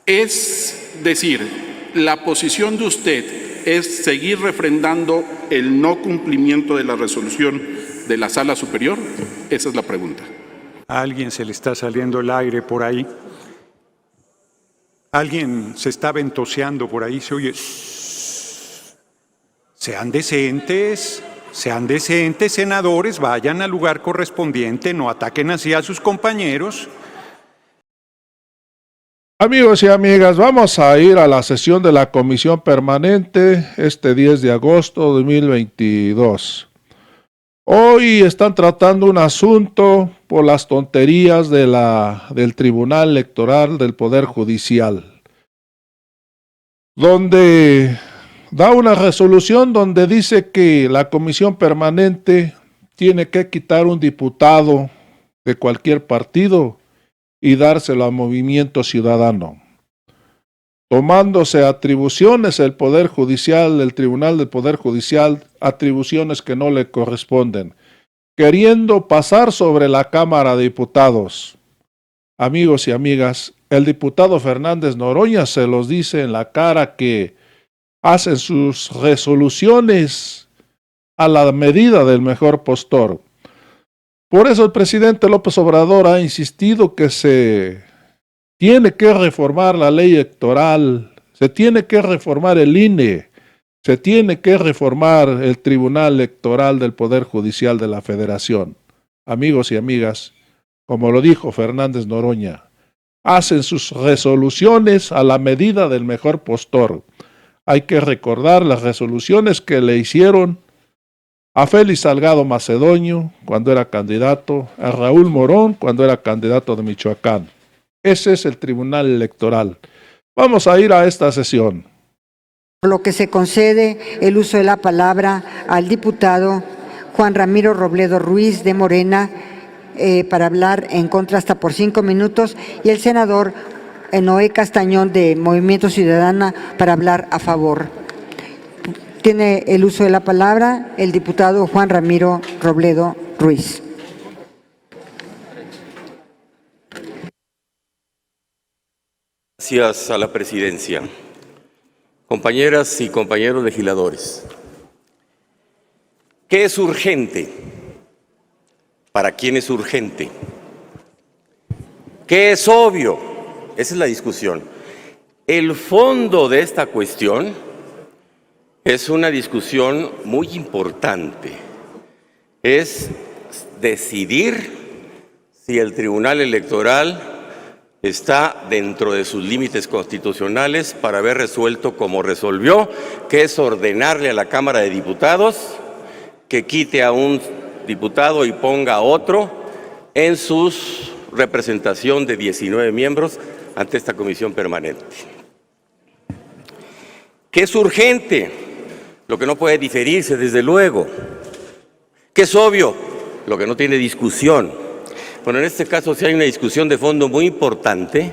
Es decir, la posición de usted es seguir refrendando el no cumplimiento de la resolución de la Sala Superior. Esa es la pregunta. A alguien se le está saliendo el aire por ahí. Alguien se está ventoseando por ahí, se oye. Sean decentes, senadores, vayan al lugar correspondiente, no ataquen así a sus compañeros. Amigos y amigas, vamos a ir a la sesión de la Comisión Permanente este 10 de agosto de 2022. Hoy están tratando un asunto por las tonterías del Tribunal Electoral del Poder Judicial, donde da una resolución donde dice que la Comisión Permanente tiene que quitar un diputado de cualquier partido y dárselo a Movimiento Ciudadano, tomándose atribuciones el Poder Judicial, el Tribunal del Poder Judicial, atribuciones que no le corresponden, queriendo pasar sobre la Cámara de Diputados. Amigos y amigas, el diputado Fernández Noroña se los dice en la cara que hacen sus resoluciones a la medida del mejor postor. Por eso el presidente López Obrador ha insistido que se tiene que reformar la ley electoral, se tiene que reformar el INE, se tiene que reformar el Tribunal Electoral del Poder Judicial de la Federación. Amigos y amigas, como lo dijo Fernández Noroña, hacen sus resoluciones a la medida del mejor postor. Hay que recordar las resoluciones que le hicieron a Félix Salgado Macedonio cuando era candidato, a Raúl Morón cuando era candidato de Michoacán. Ese es el Tribunal Electoral. Vamos a ir a esta sesión. Por lo que se concede el uso de la palabra al diputado Juan Ramiro Robledo Ruiz de Morena para hablar en contra hasta por 5 minutos y el senador Noé Castañón de Movimiento Ciudadano para hablar a favor. Tiene el uso de la palabra el diputado Juan Ramiro Robledo Ruiz. Gracias a la presidencia. Compañeras y compañeros legisladores, ¿qué es urgente? ¿Para quién es urgente? ¿Qué es obvio? Esa es la discusión. El fondo de esta cuestión es una discusión muy importante. Es decidir si el Tribunal Electoral está dentro de sus límites constitucionales para haber resuelto como resolvió, que es ordenarle a la Cámara de Diputados que quite a un diputado y ponga a otro en su representación de 19 miembros ante esta comisión permanente. ¿Qué es urgente? Lo que no puede diferirse, desde luego. ¿Qué es obvio? Lo que no tiene discusión. Bueno, en este caso sí hay una discusión de fondo muy importante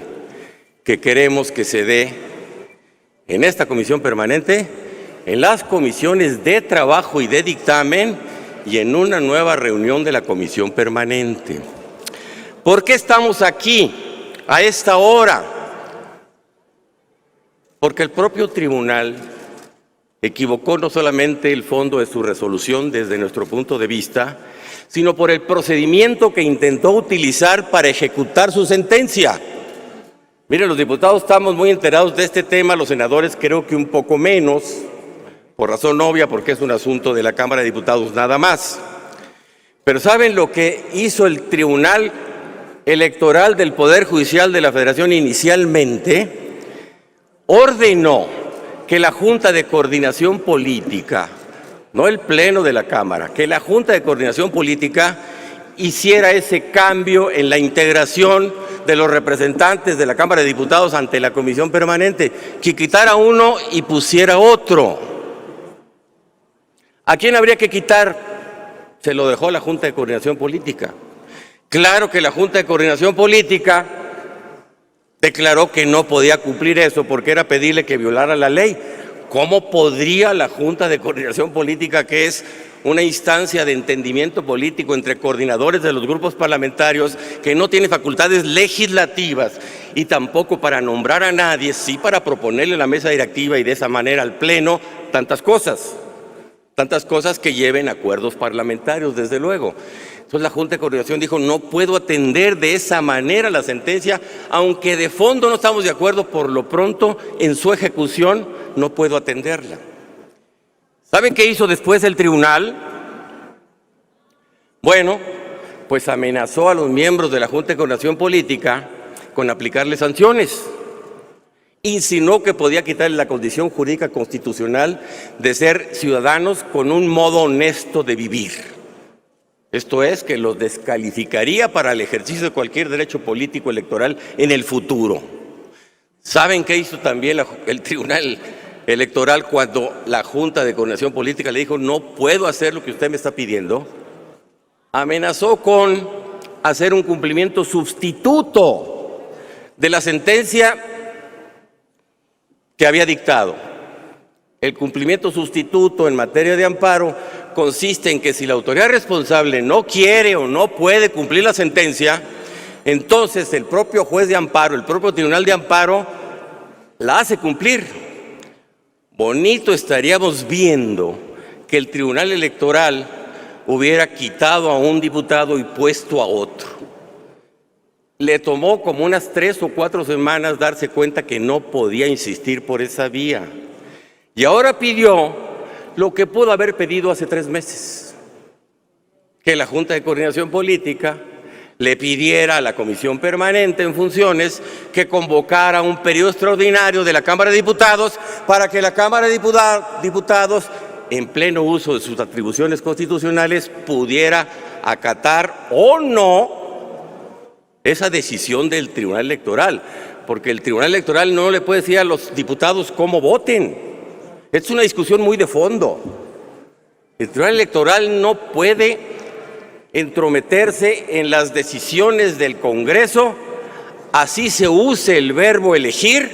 que queremos que se dé en esta comisión permanente, en las comisiones de trabajo y de dictamen y en una nueva reunión de la comisión permanente. ¿Por qué estamos aquí a esta hora? Porque el propio tribunal equivocó no solamente el fondo de su resolución desde nuestro punto de vista, sino por el procedimiento que intentó utilizar para ejecutar su sentencia. Miren, los diputados estamos muy enterados de este tema, los senadores creo que un poco menos, por razón obvia, porque es un asunto de la Cámara de Diputados nada más. Pero ¿saben lo que hizo el Tribunal Electoral del Poder Judicial de la Federación inicialmente? Ordenó que la Junta de Coordinación Política, no el Pleno de la Cámara, que la Junta de Coordinación Política hiciera ese cambio en la integración de los representantes de la Cámara de Diputados ante la Comisión Permanente, que quitara uno y pusiera otro. ¿A quién habría que quitar? Se lo dejó la Junta de Coordinación Política. Claro que la Junta de Coordinación Política declaró que no podía cumplir eso porque era pedirle que violara la ley. ¿Cómo podría la Junta de Coordinación Política, que es una instancia de entendimiento político entre coordinadores de los grupos parlamentarios que no tiene facultades legislativas y tampoco para nombrar a nadie, sí para proponerle a la mesa directiva y de esa manera al Pleno tantas cosas que lleven acuerdos parlamentarios, desde luego. Entonces la Junta de Coordinación dijo, no puedo atender de esa manera la sentencia, aunque de fondo no estamos de acuerdo, por lo pronto en su ejecución no puedo atenderla. ¿Saben qué hizo después el tribunal? Bueno, pues amenazó a los miembros de la Junta de Coordinación Política con aplicarles sanciones. Insinuó que podía quitarle la condición jurídica constitucional de ser ciudadanos con un modo honesto de vivir. Esto es, que los descalificaría para el ejercicio de cualquier derecho político electoral en el futuro. ¿Saben qué hizo también el Tribunal Electoral cuando la Junta de Coordinación Política le dijo, no puedo hacer lo que usted me está pidiendo? Amenazó con hacer un cumplimiento sustituto de la sentencia que había dictado. El cumplimiento sustituto en materia de amparo consiste en que si la autoridad responsable no quiere o no puede cumplir la sentencia, entonces el propio juez de amparo, el propio tribunal de amparo, la hace cumplir. Bonito estaríamos viendo que el Tribunal Electoral hubiera quitado a un diputado y puesto a otro. Le tomó como unas 3 o 4 semanas darse cuenta que no podía insistir por esa vía. Y ahora pidió lo que pudo haber pedido hace 3 meses, que la Junta de Coordinación Política le pidiera a la Comisión Permanente en funciones que convocara un periodo extraordinario de la Cámara de Diputados para que la Cámara de Diputados, en pleno uso de sus atribuciones constitucionales, pudiera acatar o no esa decisión del Tribunal Electoral, porque el Tribunal Electoral no le puede decir a los diputados cómo voten. Es una discusión muy de fondo. El Tribunal Electoral no puede entrometerse en las decisiones del Congreso, así se use el verbo elegir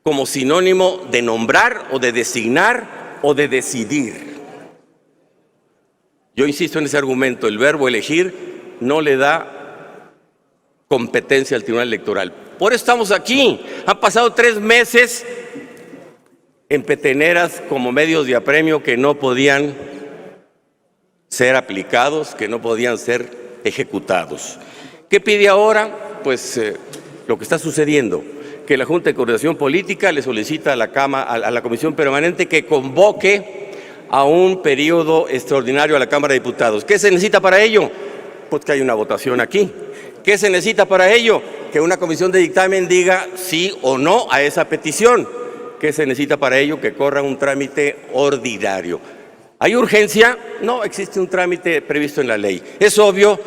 como sinónimo de nombrar o de designar o de decidir. Yo insisto en ese argumento, el verbo elegir no le da competencia al Tribunal Electoral. Por eso estamos aquí. Han pasado 3 meses en peteneras como medios de apremio que no podían ser aplicados, que no podían ser ejecutados. ¿Qué pide ahora? Pues lo que está sucediendo, que la Junta de Coordinación Política le solicita a la Comisión Permanente que convoque a un periodo extraordinario a la Cámara de Diputados. ¿Qué se necesita para ello? Pues que haya una votación aquí. ¿Qué se necesita para ello? Que una comisión de dictamen diga sí o no a esa petición. ¿Qué se necesita para ello? Que corra un trámite ordinario. ¿Hay urgencia? No, existe un trámite previsto en la ley. ¿Es obvio?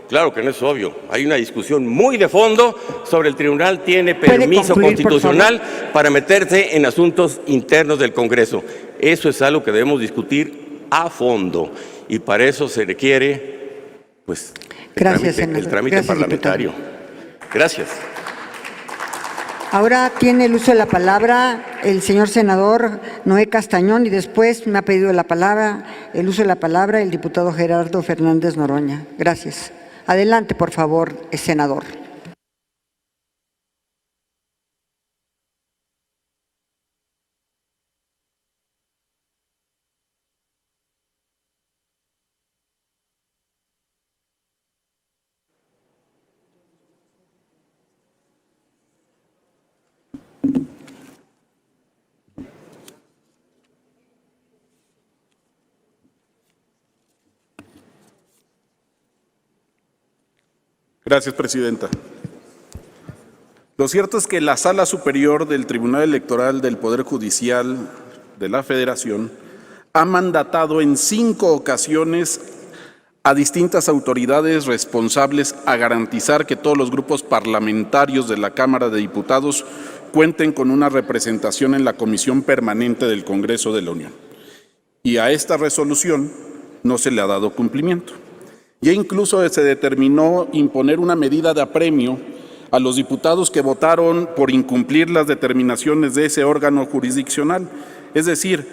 Claro que no es obvio. Hay una discusión muy de fondo sobre el tribunal tiene permiso constitucional para meterse en asuntos internos del Congreso. Eso es algo que debemos discutir a fondo y para eso se requiere, pues, el trámite parlamentario. Gracias. Ahora tiene el uso de la palabra el señor senador Noé Castañón y después me ha pedido el uso de la palabra el diputado Gerardo Fernández Noroña. Gracias. Adelante, por favor, senador. Gracias, presidenta. Lo cierto es que la Sala Superior del Tribunal Electoral del Poder Judicial de la Federación ha mandatado en 5 ocasiones a distintas autoridades responsables a garantizar que todos los grupos parlamentarios de la Cámara de Diputados cuenten con una representación en la Comisión Permanente del Congreso de la Unión. Y a esta resolución no se le ha dado cumplimiento. Ya incluso se determinó imponer una medida de apremio a los diputados que votaron por incumplir las determinaciones de ese órgano jurisdiccional. Es decir,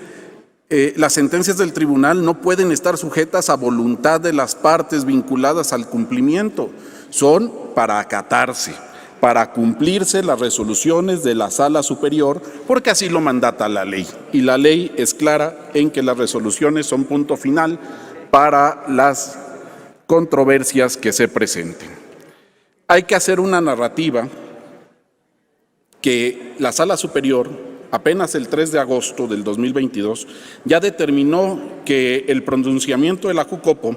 Las sentencias del tribunal no pueden estar sujetas a voluntad de las partes vinculadas al cumplimiento. Son para acatarse, para cumplirse las resoluciones de la Sala Superior, porque así lo mandata la ley. Y la ley es clara en que las resoluciones son punto final para las controversias que se presenten. Hay que hacer una narrativa que la Sala Superior, apenas el 3 de agosto del 2022, ya determinó que el pronunciamiento de la Jucopo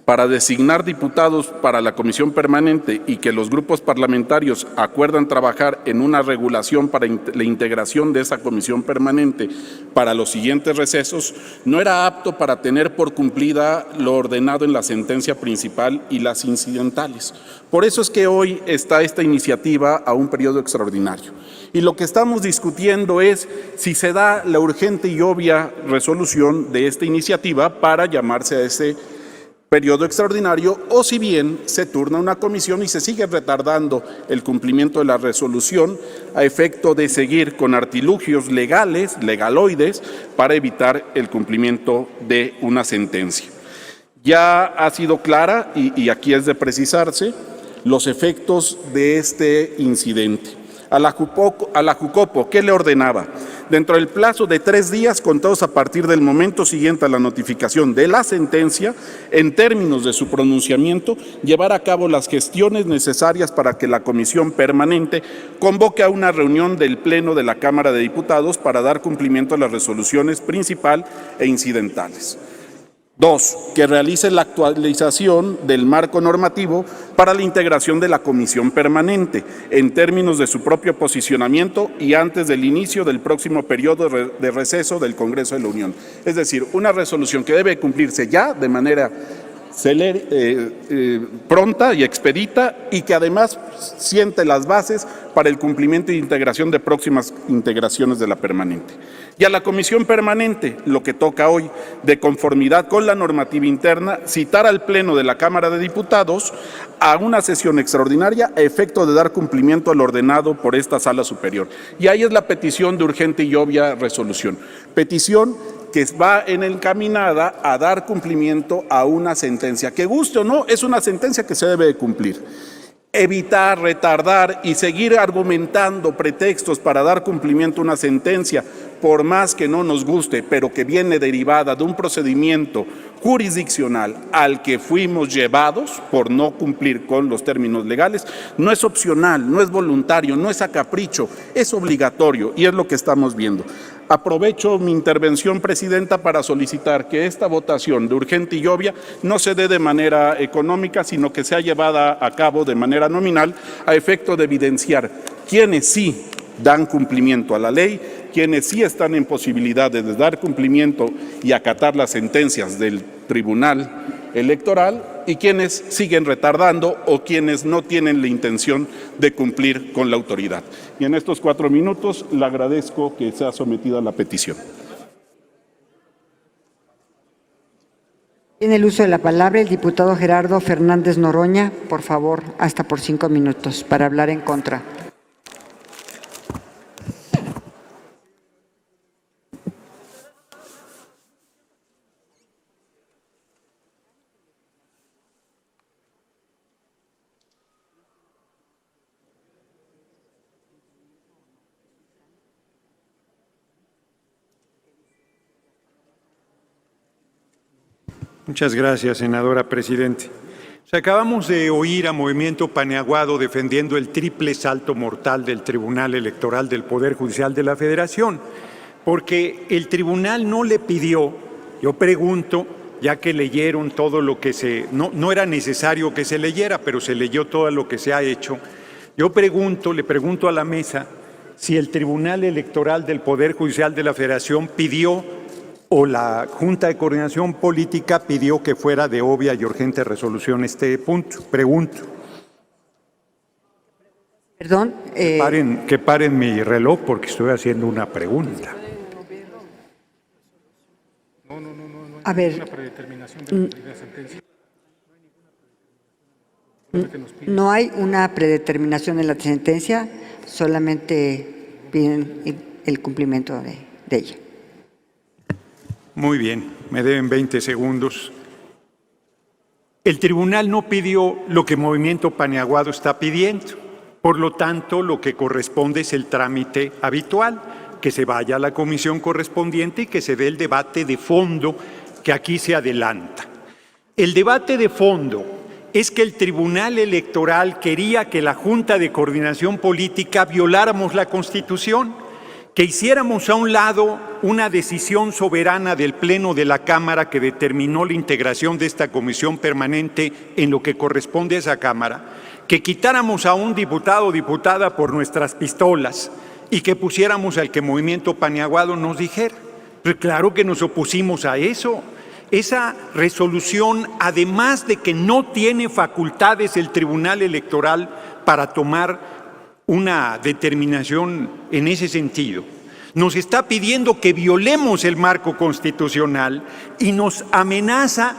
para designar diputados para la comisión permanente y que los grupos parlamentarios acuerdan trabajar en una regulación para la integración de esa comisión permanente para los siguientes recesos, no era apto para tener por cumplida lo ordenado en la sentencia principal y las incidentales. Por eso es que hoy está esta iniciativa a un periodo extraordinario. Y lo que estamos discutiendo es si se da la urgente y obvia resolución de esta iniciativa para llamarse a ese periodo extraordinario, o si bien se turna una comisión y se sigue retardando el cumplimiento de la resolución a efecto de seguir con artilugios legales, legaloides, para evitar el cumplimiento de una sentencia. Ya ha sido clara, y aquí es de precisarse, los efectos de este incidente. A la Jucopo, ¿qué le ordenaba? Dentro del plazo de 3 días, contados a partir del momento siguiente a la notificación de la sentencia, en términos de su pronunciamiento, llevar a cabo las gestiones necesarias para que la comisión permanente convoque a una reunión del Pleno de la Cámara de Diputados para dar cumplimiento a las resoluciones principal e incidentales. 2, que realice la actualización del marco normativo para la integración de la comisión permanente en términos de su propio posicionamiento y antes del inicio del próximo periodo de receso del Congreso de la Unión. Es decir, una resolución que debe cumplirse ya de manera pronta y expedita, y que además siente las bases para el cumplimiento e integración de próximas integraciones de la permanente. Y a la comisión permanente, lo que toca hoy, de conformidad con la normativa interna, citar al Pleno de la Cámara de Diputados a una sesión extraordinaria a efecto de dar cumplimiento al ordenado por esta Sala Superior. Y ahí es la petición de urgente y obvia resolución. Petición que va encaminada a dar cumplimiento a una sentencia, que guste o no, es una sentencia que se debe de cumplir. Evitar, retardar y seguir argumentando pretextos para dar cumplimiento a una sentencia, por más que no nos guste, pero que viene derivada de un procedimiento jurisdiccional al que fuimos llevados por no cumplir con los términos legales, no es opcional, no es voluntario, no es a capricho, es obligatorio, y es lo que estamos viendo. Aprovecho mi intervención, Presidenta, para solicitar que esta votación de urgente y obvia no se dé de manera económica, sino que sea llevada a cabo de manera nominal a efecto de evidenciar quienes sí dan cumplimiento a la ley, quienes sí están en posibilidades de dar cumplimiento y acatar las sentencias del Tribunal Electoral, y quienes siguen retardando o quienes no tienen la intención de cumplir con la autoridad. Y en estos 4 minutos le agradezco que sea sometida a la petición. Tiene el uso de la palabra el diputado Gerardo Fernández Noroña, por favor, hasta por 5 minutos, para hablar en contra. Muchas gracias, senadora presidente. Acabamos de oír a Movimiento Paneaguado defendiendo el triple salto mortal del Tribunal Electoral del Poder Judicial de la Federación, porque el tribunal no le pidió, yo pregunto, ya que leyeron todo lo que no era necesario que se leyera, pero se leyó todo lo que se ha hecho, le pregunto a la mesa si el Tribunal Electoral del Poder Judicial de la Federación pidió o la Junta de Coordinación Política pidió que fuera de obvia y urgente resolución este punto. Pregunto. Perdón. Que paren mi reloj porque estoy haciendo una pregunta. A ver. No hay una predeterminación en la sentencia, solamente piden el cumplimiento de ella. Muy bien, me deben 20 segundos. El tribunal no pidió lo que Movimiento Paniaguado está pidiendo. Por lo tanto, lo que corresponde es el trámite habitual, que se vaya a la comisión correspondiente y que se dé el debate de fondo que aquí se adelanta. El debate de fondo es que el Tribunal Electoral quería que la Junta de Coordinación Política violáramos la Constitución, que hiciéramos a un lado una decisión soberana del Pleno de la Cámara que determinó la integración de esta comisión permanente en lo que corresponde a esa Cámara, que quitáramos a un diputado o diputada por nuestras pistolas y que pusiéramos al que Movimiento Paniaguado nos dijera. Pero claro que nos opusimos a eso. Esa resolución, además de que no tiene facultades el Tribunal Electoral para tomar una determinación en ese sentido, nos está pidiendo que violemos el marco constitucional y nos amenaza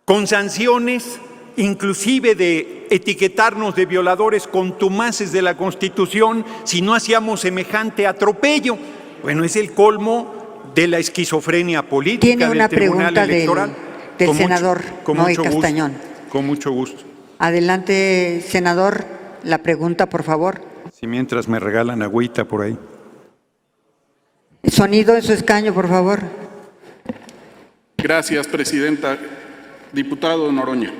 con sanciones, inclusive de etiquetarnos de violadores contumaces de la Constitución si no hacíamos semejante atropello. Bueno, es el colmo de la esquizofrenia política Tiene una del Tribunal pregunta Electoral. del senador Noé Castañón. Con mucho gusto. Adelante, senador, la pregunta, por favor. Si mientras me regalan agüita por ahí. Sonido en su escaño, por favor. Gracias, presidenta. Diputado Noroña,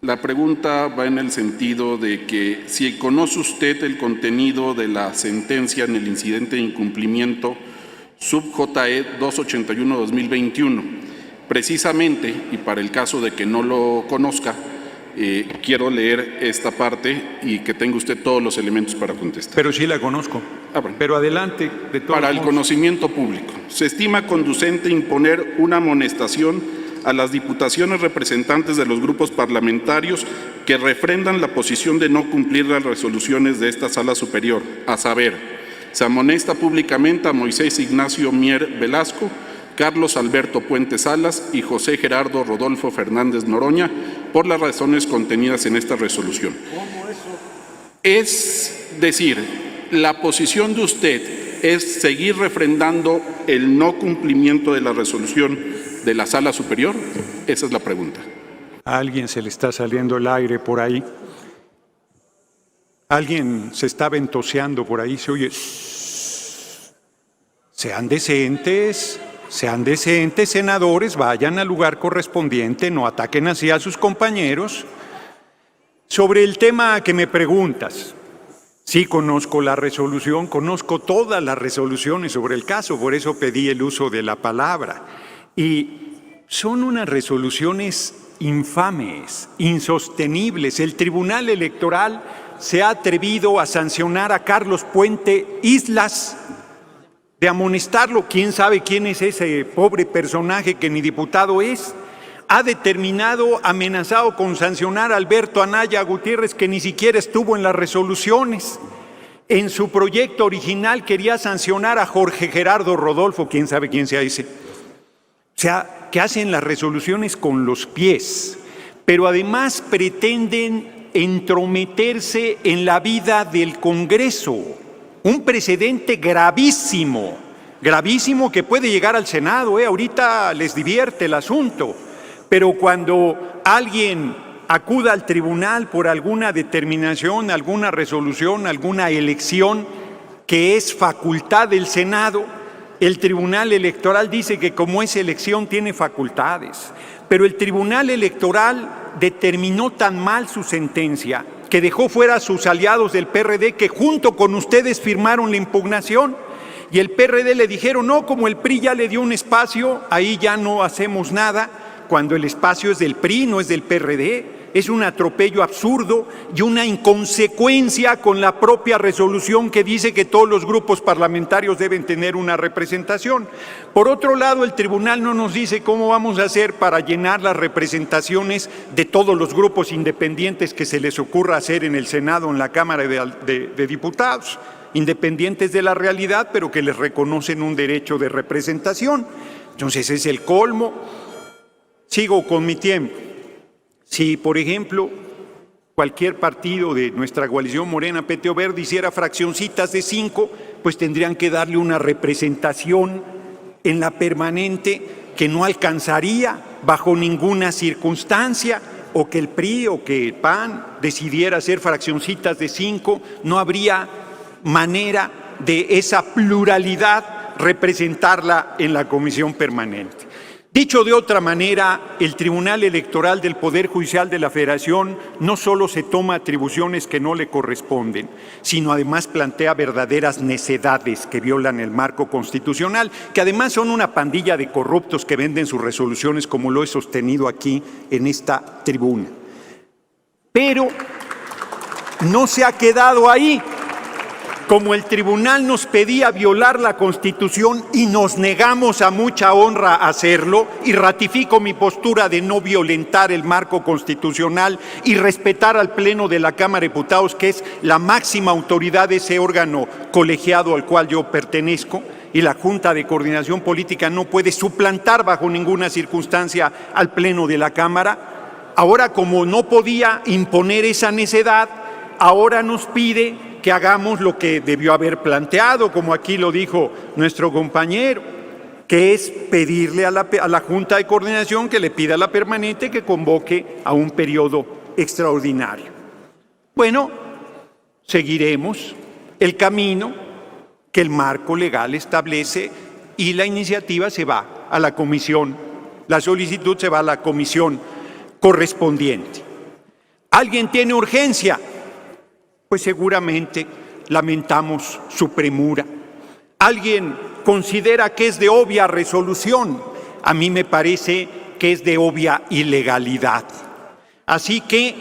la pregunta va en el sentido de que si conoce usted el contenido de la sentencia en el incidente de incumplimiento sub-JE 281-2021. Precisamente, y para el caso de que no lo conozca, quiero leer esta parte y que tenga usted todos los elementos para contestar. Pero sí la conozco. Bueno. Pero adelante. De todos Para el modos. conocimiento público, se estima conducente imponer una amonestación a las diputaciones representantes de los grupos parlamentarios que refrendan la posición de no cumplir las resoluciones de esta Sala Superior, a saber, se amonesta públicamente a Moisés Ignacio Mier Velasco, Carlos Alberto Puente Salas y José Gerardo Rodolfo Fernández Noroña por las razones contenidas en esta resolución. Es decir, la posición de usted es seguir refrendando el no cumplimiento de la resolución de la Sala Superior. Esa es la pregunta. A alguien se le está saliendo el aire por ahí. Alguien se está ventoseando por ahí, se oye. Sean decentes, senadores, vayan al lugar correspondiente, no ataquen así a sus compañeros. Sobre el tema que me preguntas, sí conozco la resolución, conozco todas las resoluciones sobre el caso, por eso pedí el uso de la palabra. Y son unas resoluciones infames, insostenibles. El Tribunal Electoral se ha atrevido a sancionar a Carlos Puente Islas, de amonestarlo. ¿Quién sabe quién es ese pobre personaje que ni diputado es? Ha determinado, amenazado con sancionar a Alberto Anaya Gutiérrez, que ni siquiera estuvo en las resoluciones. En su proyecto original quería sancionar a Jorge Gerardo Rodolfo, quién sabe quién sea ese. O sea, que hacen las resoluciones con los pies, pero además pretenden entrometerse en la vida del Congreso. Un precedente gravísimo que puede llegar al Senado. Ahorita les divierte el asunto, pero cuando alguien acuda al tribunal por alguna determinación, alguna resolución, alguna elección que es facultad del Senado, el Tribunal Electoral dice que como es elección tiene facultades, pero el Tribunal Electoral determinó tan mal su sentencia que dejó fuera a sus aliados del PRD que junto con ustedes firmaron la impugnación, y el PRD le dijeron, no, como el PRI ya le dio un espacio, ahí ya no hacemos nada, cuando el espacio es del PRI, no es del PRD. Es un atropello absurdo y una inconsecuencia con la propia resolución que dice que todos los grupos parlamentarios deben tener una representación. Por otro lado, el tribunal no nos dice cómo vamos a hacer para llenar las representaciones de todos los grupos independientes que se les ocurra hacer en el Senado o en la Cámara de Diputados, independientes de la realidad, pero que les reconocen un derecho de representación. Entonces es el colmo. Sigo con mi tiempo. Si, por ejemplo, cualquier partido de nuestra coalición Morena, PT o Verde hiciera fraccioncitas de 5, pues tendrían que darle una representación en la permanente que no alcanzaría bajo ninguna circunstancia, o que el PRI o que el PAN decidiera hacer fraccioncitas de 5, no habría manera de esa pluralidad representarla en la comisión permanente. Dicho de otra manera, el Tribunal Electoral del Poder Judicial de la Federación no solo se toma atribuciones que no le corresponden, sino además plantea verdaderas necedades que violan el marco constitucional, que además son una pandilla de corruptos que venden sus resoluciones, como lo he sostenido aquí en esta tribuna. Pero no se ha quedado ahí. Como el tribunal nos pedía violar la Constitución y nos negamos a mucha honra a hacerlo, y ratifico mi postura de no violentar el marco constitucional y respetar al Pleno de la Cámara de Diputados, que es la máxima autoridad de ese órgano colegiado al cual yo pertenezco, y la Junta de Coordinación Política no puede suplantar bajo ninguna circunstancia al Pleno de la Cámara. Ahora, como no podía imponer esa necedad, ahora nos pide que hagamos lo que debió haber planteado, como aquí lo dijo nuestro compañero, que es pedirle a la Junta de Coordinación que le pida a la permanente que convoque a un periodo extraordinario. Bueno, seguiremos el camino que el marco legal establece y la iniciativa se va a la comisión, la solicitud se va a la comisión correspondiente. ¿Alguien tiene urgencia? Pues seguramente lamentamos su premura. ¿Alguien considera que es de obvia resolución? A mí me parece que es de obvia ilegalidad. Así que,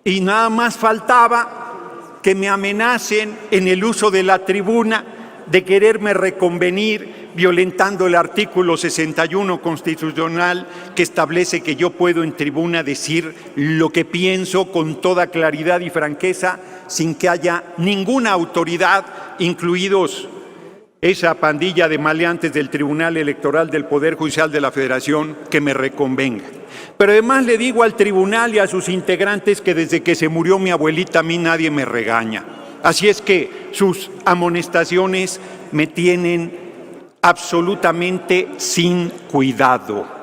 y nada más faltaba que me amenacen en el uso de la tribuna de quererme reconvenir violentando el artículo 61 constitucional, que establece que yo puedo en tribuna decir lo que pienso con toda claridad y franqueza sin que haya ninguna autoridad, incluidos esa pandilla de maleantes del Tribunal Electoral del Poder Judicial de la Federación, que me reconvenga. Pero además le digo al tribunal y a sus integrantes que desde que se murió mi abuelita a mí nadie me regaña. Así es que sus amonestaciones me tienen absolutamente sin cuidado.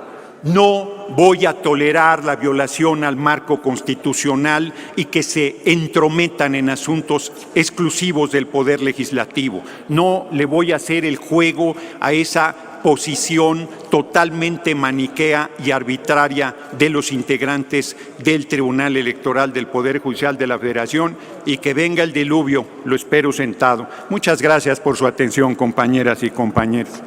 No voy a tolerar la violación al marco constitucional y que se entrometan en asuntos exclusivos del Poder Legislativo. No le voy a hacer el juego a esa posición totalmente maniquea y arbitraria de los integrantes del Tribunal Electoral del Poder Judicial de la Federación, y que venga el diluvio, lo espero sentado. Muchas gracias por su atención, compañeras y compañeros.